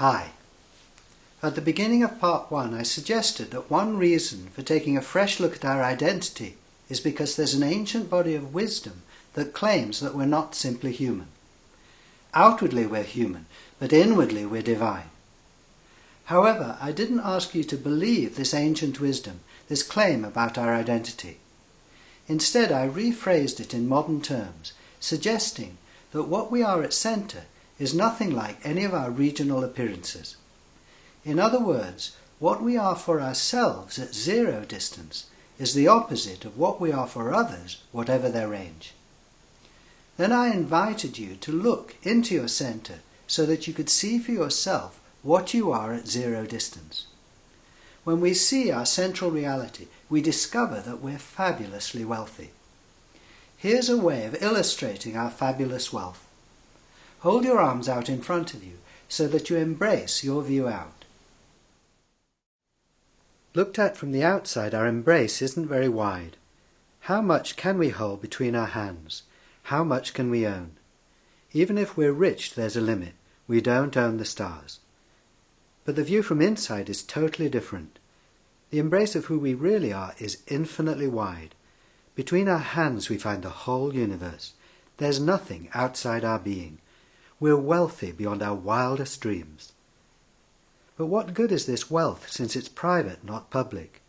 Hi. At the beginning of Part 1 I suggested that one reason for taking a fresh look at our identity is because there's an ancient body of wisdom that claims that we're not simply human. Outwardly we're human, but inwardly we're divine. However, I didn't ask you to believe this ancient wisdom, this claim about our identity. Instead, I rephrased it in modern terms, suggesting that what we are at centre is nothing like any of our regional appearances. In other words, what we are for ourselves at zero distance is the opposite of what we are for others, whatever their range. Then I invited you to look into your centre so that you could see for yourself what you are at zero distance. When we see our central reality, we discover that we're fabulously wealthy. Here's a way of illustrating our fabulous wealth. Hold your arms out in front of you so that you embrace your view out. Looked at from the outside, our embrace isn't very wide. How much can we hold between our hands? How much can we own? Even if we're rich, there's a limit. We don't own the stars. But the view from inside is totally different. The embrace of who we really are is infinitely wide. Between our hands we find the whole universe. There's nothing outside our being. We're wealthy beyond our wildest dreams. But what good is this wealth since it's private, not public?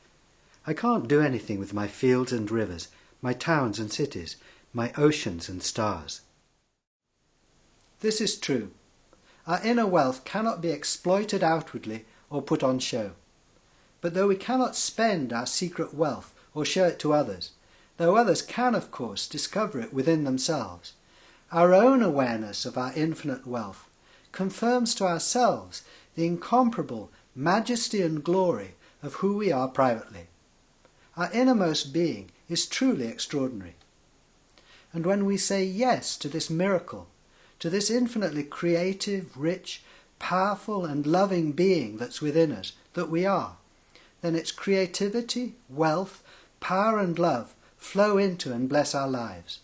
I can't do anything with my fields and rivers, my towns and cities, my oceans and stars. This is true. Our inner wealth cannot be exploited outwardly or put on show. But though we cannot spend our secret wealth or show it to others, though others can, of course, discover it within themselves, our own awareness of our infinite wealth confirms to ourselves the incomparable majesty and glory of who we are privately. Our innermost being is truly extraordinary. And when we say yes to this miracle, to this infinitely creative, rich, powerful and loving being that's within us, that we are, then its creativity, wealth, power and love flow into and bless our lives.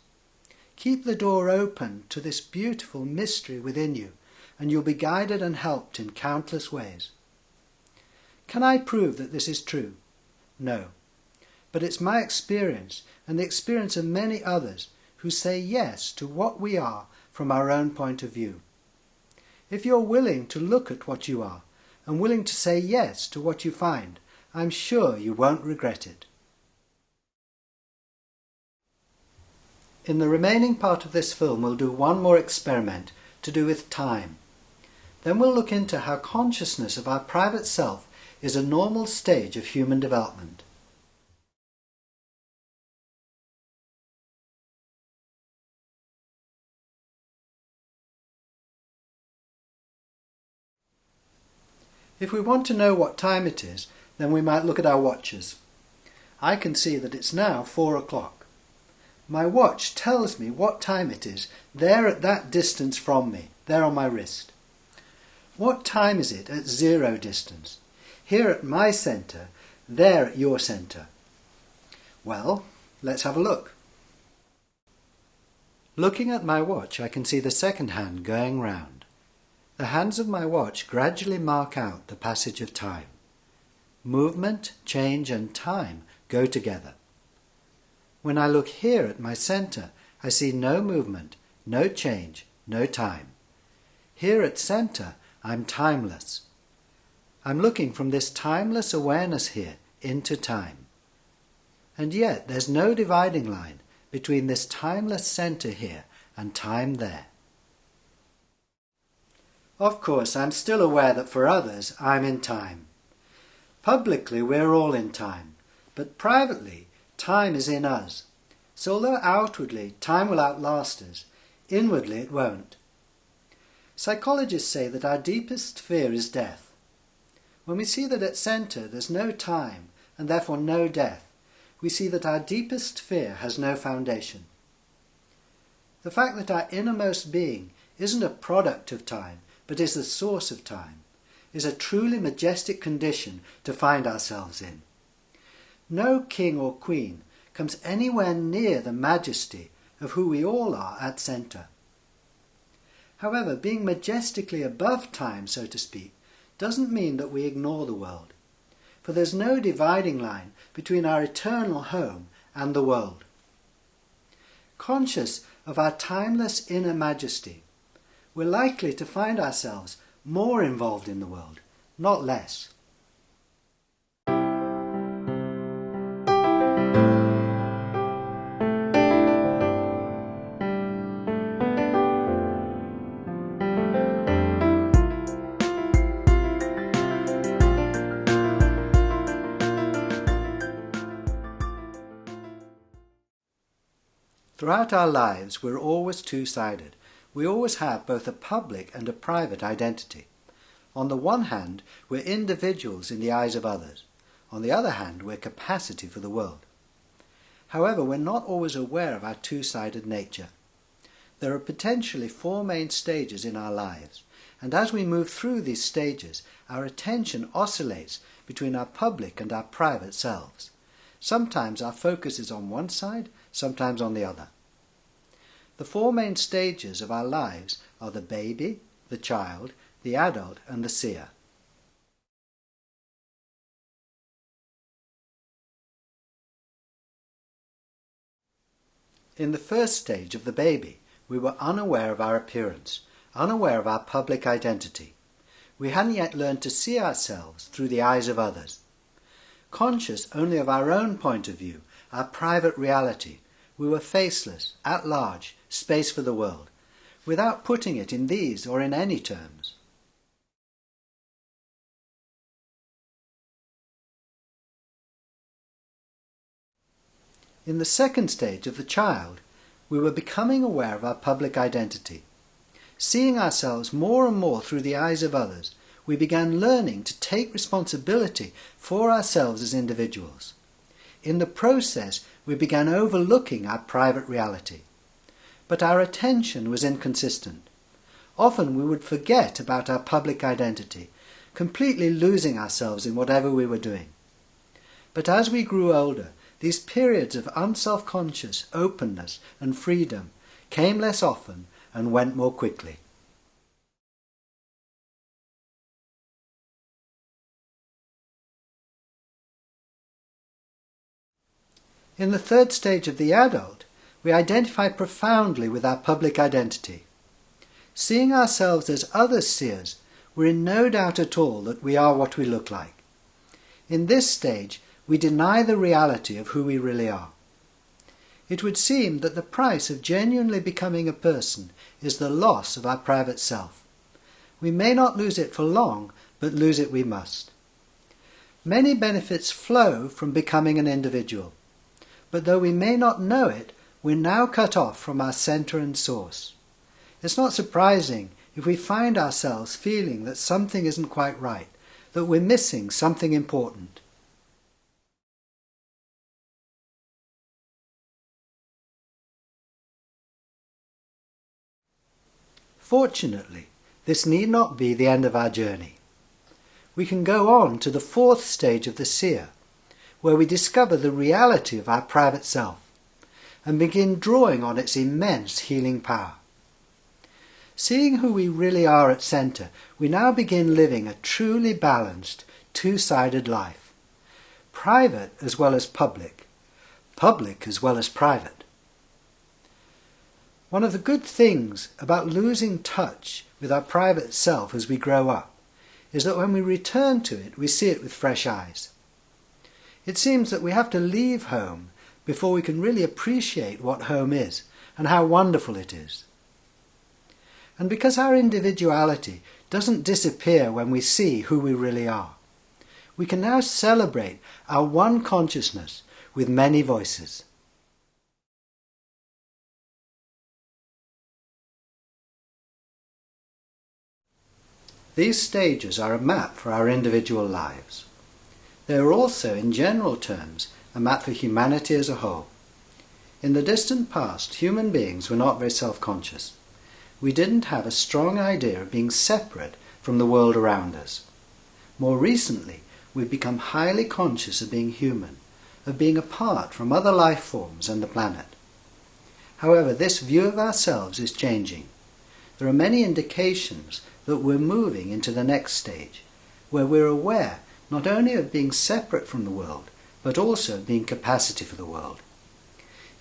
Keep the door open to this beautiful mystery within you, and you'll be guided and helped in countless ways. Can I prove that this is true? No. But it's my experience and the experience of many others who say yes to what we are from our own point of view. If you're willing to look at what you are and willing to say yes to what you find, I'm sure you won't regret it. In the remaining part of this film we'll do one more experiment to do with time. Then we'll look into how consciousness of our private self is a normal stage of human development. If we want to know what time it is, then we might look at our watches. I can see that it's now 4 o'clock. My watch tells me what time it is, there at that distance from me, there on my wrist. What time is it at zero distance? Here at my centre, there at your centre. Well, let's have a look. Looking at my watch, I can see the second hand going round. The hands of my watch gradually mark out the passage of time. Movement, change and time go together. When I look here at my centre, I see no movement, no change, no time. Here at centre, I'm timeless. I'm looking from this timeless awareness here into time. And yet there's no dividing line between this timeless centre here and time there. Of course, I'm still aware that for others, I'm in time. Publicly, we're all in time, but privately, time is in us. So although outwardly time will outlast us, inwardly it won't. Psychologists say that our deepest fear is death. When we see that at centre there's no time and therefore no death, we see that our deepest fear has no foundation. The fact that our innermost being isn't a product of time, but is the source of time, is a truly majestic condition to find ourselves in. No king or queen comes anywhere near the majesty of who we all are at centre. However, being majestically above time, so to speak, doesn't mean that we ignore the world, for there's no dividing line between our eternal home and the world. Conscious of our timeless inner majesty, we're likely to find ourselves more involved in the world, not less. Throughout our lives, we're always two-sided. We always have both a public and a private identity. On the one hand, we're individuals in the eyes of others. On the other hand, we're capacity for the world. However, we're not always aware of our two-sided nature. There are potentially 4 main stages in our lives, and as we move through these stages, our attention oscillates between our public and our private selves. Sometimes our focus is on one side, sometimes on the other. The 4 main stages of our lives are the baby, the child, the adult, and the seer. In the first stage of the baby, we were unaware of our appearance, unaware of our public identity. We hadn't yet learned to see ourselves through the eyes of others. Conscious only of our own point of view, our private reality, we were faceless, at large, space for the world, without putting it in these or in any terms. In the second stage of the child, we were becoming aware of our public identity. Seeing ourselves more and more through the eyes of others, we began learning to take responsibility for ourselves as individuals. In the process, we began overlooking our private reality. But our attention was inconsistent. Often we would forget about our public identity, completely losing ourselves in whatever we were doing. But as we grew older, these periods of unself-conscious openness and freedom came less often and went more quickly. In the third stage of the adult, we identify profoundly with our public identity. Seeing ourselves as others see us, we're in no doubt at all that we are what we look like. In this stage, we deny the reality of who we really are. It would seem that the price of genuinely becoming a person is the loss of our private self. We may not lose it for long, but lose it we must. Many benefits flow from becoming an individual. But though we may not know it, we're now cut off from our centre and source. It's not surprising if we find ourselves feeling that something isn't quite right, that we're missing something important. Fortunately, this need not be the end of our journey. We can go on to the 4th stage of the seer, where we discover the reality of our private self and begin drawing on its immense healing power. Seeing who we really are at centre, we now begin living a truly balanced, two-sided life. Private as well as public, public as well as private. One of the good things about losing touch with our private self as we grow up is that when we return to it, we see it with fresh eyes. It seems that we have to leave home before we can really appreciate what home is and how wonderful it is. And because our individuality doesn't disappear when we see who we really are, we can now celebrate our one consciousness with many voices. These stages are a map for our individual lives. They are also, in general terms, a map for humanity as a whole. In the distant past, human beings were not very self-conscious. We didn't have a strong idea of being separate from the world around us. More recently, we've become highly conscious of being human, of being apart from other life forms and the planet. However, this view of ourselves is changing. There are many indications that we're moving into the next stage, where we're aware not only of being separate from the world, but also being capacity for the world.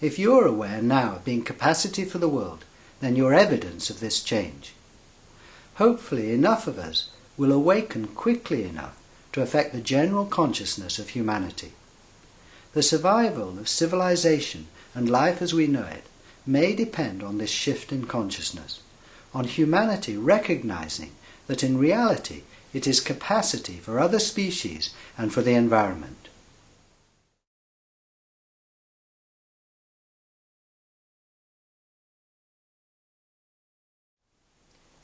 If you're aware now of being capacity for the world, then you're evidence of this change. Hopefully enough of us will awaken quickly enough to affect the general consciousness of humanity. The survival of civilization and life as we know it may depend on this shift in consciousness, on humanity recognizing that in reality it is capacity for other species and for the environment.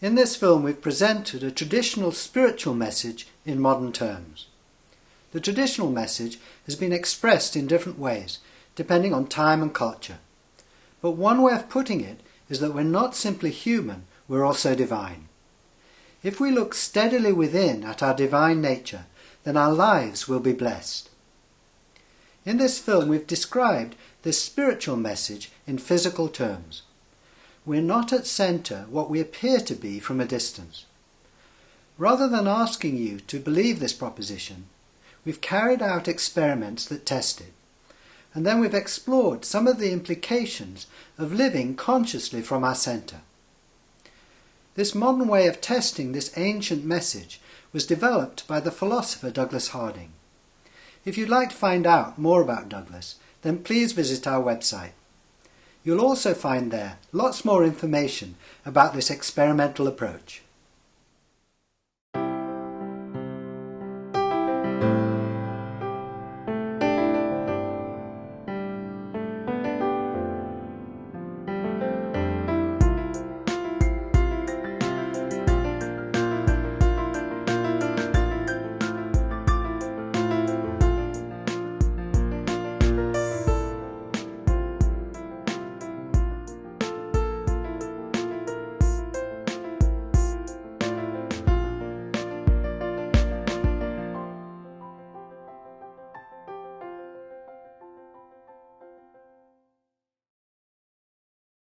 In this film we've presented a traditional spiritual message in modern terms. The traditional message has been expressed in different ways, depending on time and culture. But one way of putting it is that we're not simply human, we're also divine. If we look steadily within at our divine nature, then our lives will be blessed. In this film we've described this spiritual message in physical terms. We're not at centre what we appear to be from a distance. Rather than asking you to believe this proposition, we've carried out experiments that test it, and then we've explored some of the implications of living consciously from our centre. This modern way of testing this ancient message was developed by the philosopher Douglas Harding. If you'd like to find out more about Douglas, then please visit our website. You'll also find there lots more information about this experimental approach.